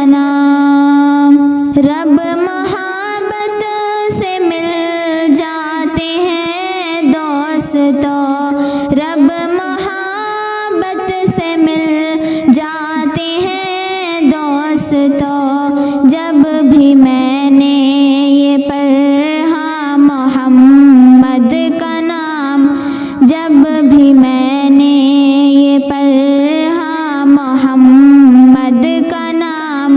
नाम। रब मोहब्बत से मिल जाते हैं दोस्तों, रब मोहब्बत से मिल जाते हैं दोस्तों। जब भी मैंने ये पढ़ा मोहम्मद का नाम, जब भी मैंने ये पढ़ा मोहम्मद का नाम,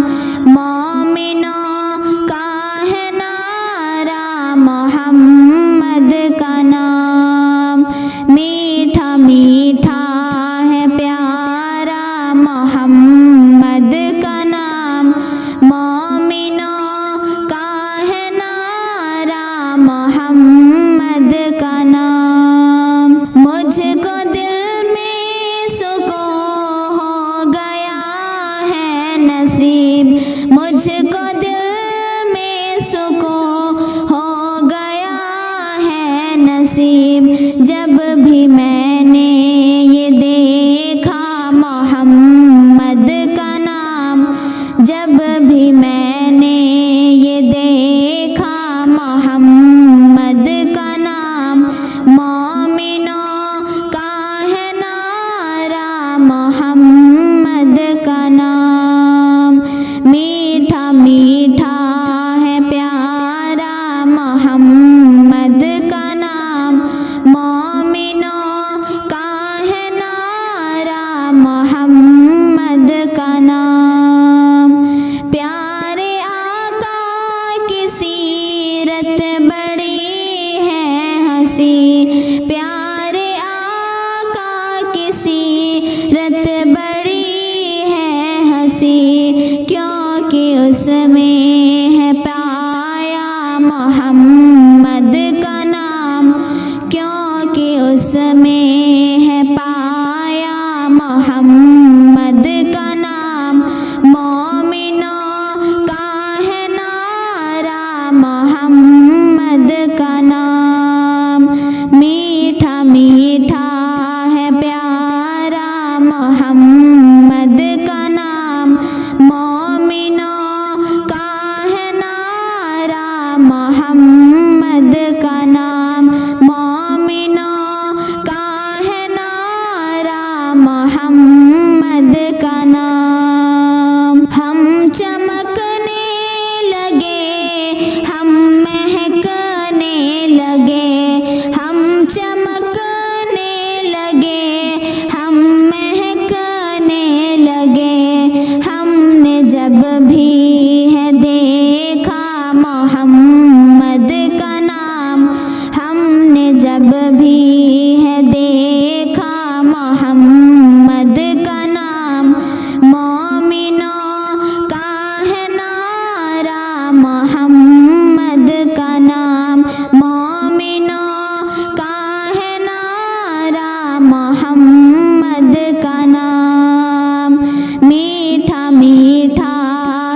मोमिनों का है नारा मोहम्मद का नाम। मीठा मीठा है प्यारा मोहम्मद का नाम, मोमिनों का है नारा मोहम्मद का नाम। मुझको दिल में सुकून हो गया है नसीब, मुझको दिल में सुकून हो गया है नसीब। जब भी मैंने ये देखा मोहम्मद का नाम, जब भी मैंने ये देखा मोहम्मद का नाम, मोमिनों का है नारा मोहम्मद का नाम। मीठा मीठा है प्यारा मोहम्मद का नाम, मोमिनों का है नारा मोहम्मद का नाम। प्यारे आका की सीरत बड़ी है हंसी, प्यारे आका की सीरत बड़ी है हंसी। क्योंकि उसमें है पाया मोहम्मद का नाम, क्योंकि उसमें है पाया मोहम्मद का नाम। मोमिनों का है नारा मोहम्मद का नाम। मीठा मीठा है प्यारा मोहम्मद का नाम, मोमिनों का है नारा मोहम्मद का नाम, मोमिनों का है नारा मोहम्मद का नाम। हम चमकने लगे, हम महकने लगे, हम चमकने लगे, हम महकने लगे। हमने जब भी है देखा मोहम्मद का नाम, हमने जब भी है देखा मोहम्मद का नाम, मोमिनों का है नारा मोहम्मद का नाम, मोमिनों का है नारा मोहम्मद का नाम। मीठा मीठा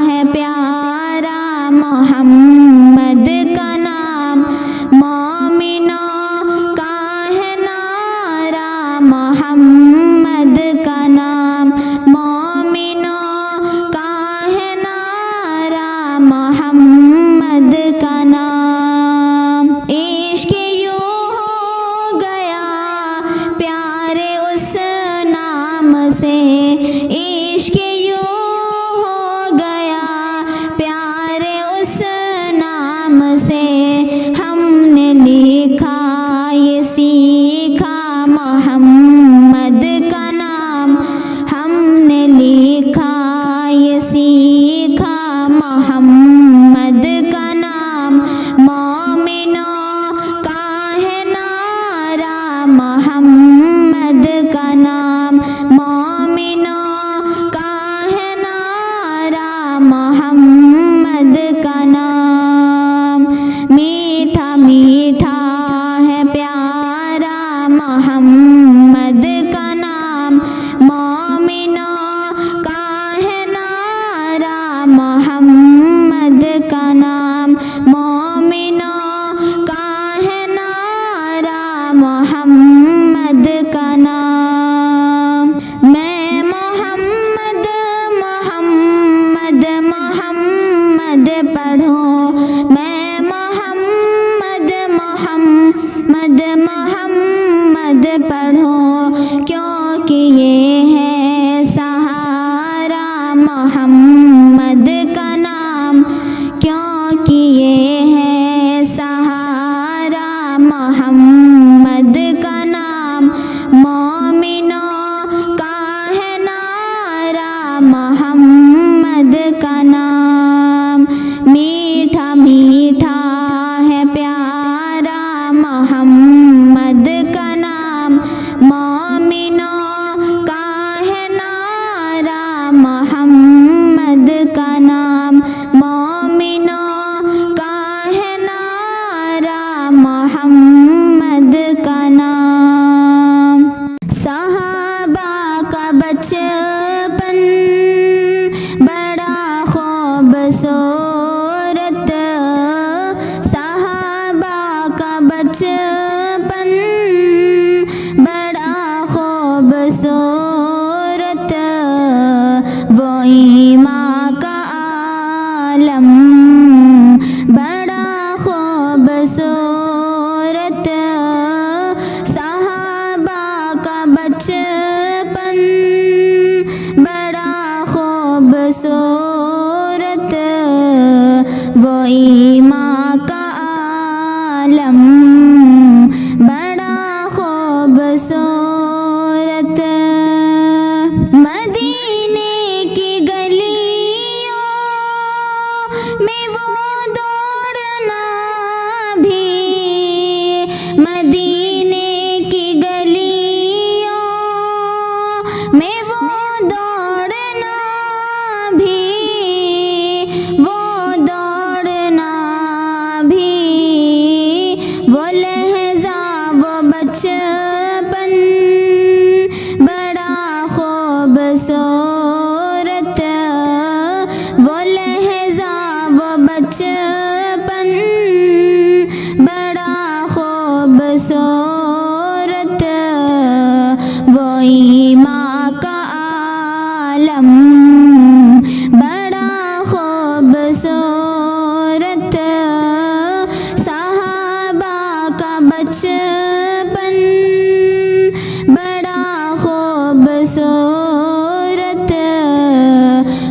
है प्यारा मोहम्मद का नाम, मोमिनों का है नारा मोहम्मद का नाम, मोमिनों का है नारा मोहम्मद का नाम। इश्क यूं हो गया प्यारे उस नाम से, इश्क यूं हो गया प्यारे उस नाम से। हमने लिखा ये सीखा मोहम्मद का नाम, हमने लिखा ये सीखा मोहम्मद का नाम। मोमिनों का है नारा मोहम्मद का नाम, मोमिनों मोहम्मद का नाम, मीठा मीठा है प्यारा मोहम्मद का नाम, मोमिनों का है नारा मोहम्मद का नाम, मोमिनों का है नारा मोहम्मद का नाम। सहाबा का बचपन बड़ा खूबसूरत, सहाबा का बचपन बड़ा खूबसूरत, वो ईमान का आलम बड़ा खूबसूरत, सहाबा का बचपन बड़ा खूबसूरत, वो ईमान का आलम बड़ा खूबसूरत। मदीने की गलियों में वो दौड़ना भी, मदीने की गलियों में वो दौड़ना भी, वो दौड़ना भी, वो लहज़ा वो बचपन बड़ा खूबसूरत, वो लहज़ा वो बचपन बड़ा खूबसूरत, वो ईमान का आलम बड़ा खूबसूरत, सहाबा का बचपन बड़ा खूबसूरत,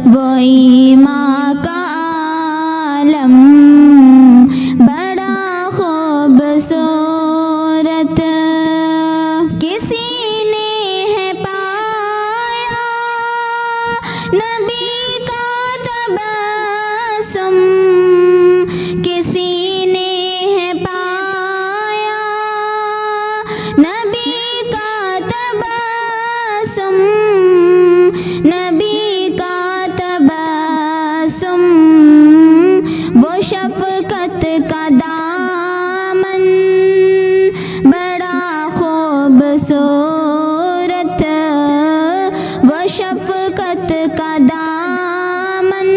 वो ईमान का आलम बड़ा खूबसूरत। किसी ने है पाया नबी का तबस्सुम, किसी ने है पाया नबी का तबस्सुम, नबी का तबस्सुम, वो शफ़क़त का दामन बड़ा खूबसूरत, वो शफ़क़त का दामन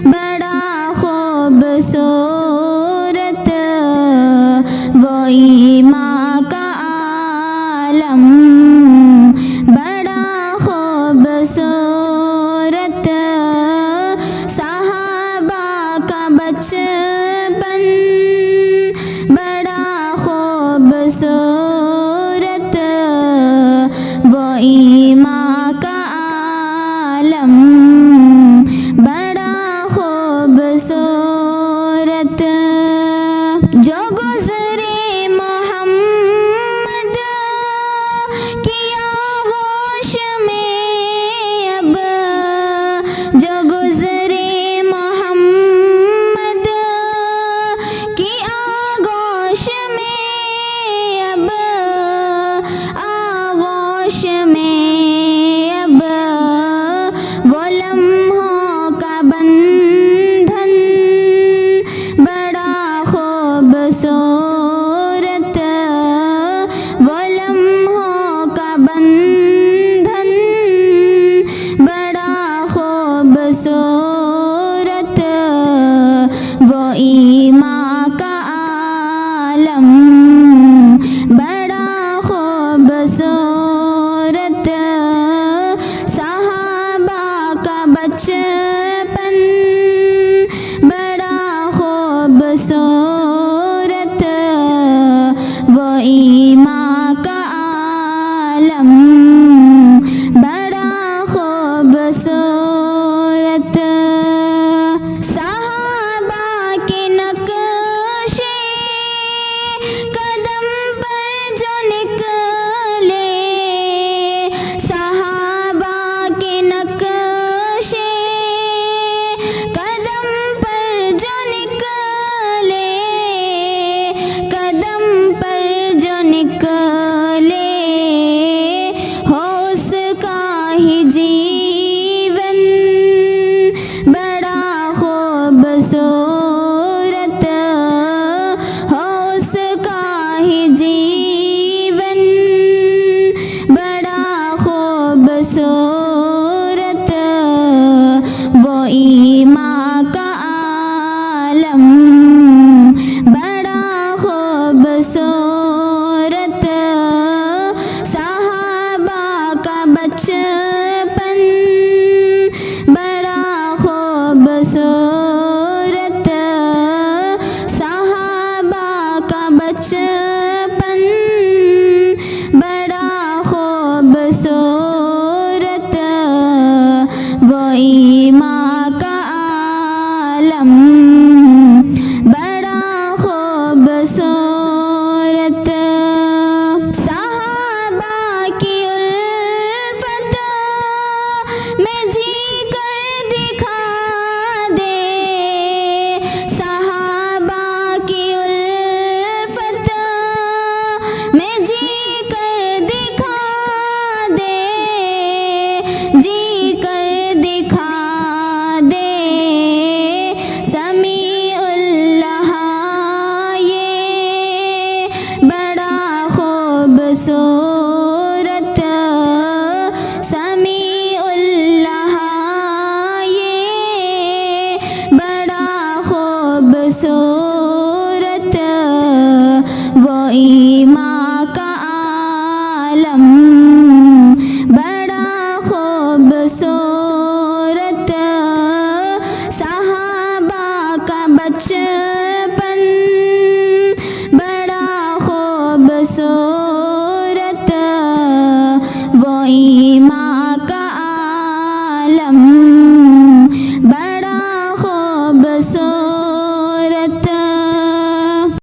बड़ा खूबसूरत, वो ईमान का आलम बड़ा खूबसूरत, सहाबा का बचपन बड़ा खूबसूरत, वो ईमान का आलम बड़ा खूबसूरत। जो गुज़रे मोहम्मद किया होश में अब, जो गुज़रे मोहम्मद की आगोश में अब, आगोश में अब, वो लम्हों का ही जीवन बड़ा खूबसूरत हो, उसका ही जीवन बड़ा खूबसूरत। वो ईमान का आलम बड़ा खूबसूरत। सहाबा का बचपन बड़ा खूबसूरत। सहाबा का बचपन बड़ा खूबसूरत। वो ईमान का आलम बड़ा खूबसूरत। सहाबा की उल्फत में जी कर दिखा दे। सहाबा की उल्फत में जी कर दिखा दे। जी कर दिखा दे। समीउल्लाह ये बड़ा खूबसूरत। समीउल्लाह ये बड़ा खूबसूरत। वो ईमान का आलम बड़ा खूबसूरत। सहाबा का बचपन बड़ा खूबसूरत। वो ईमान का आलम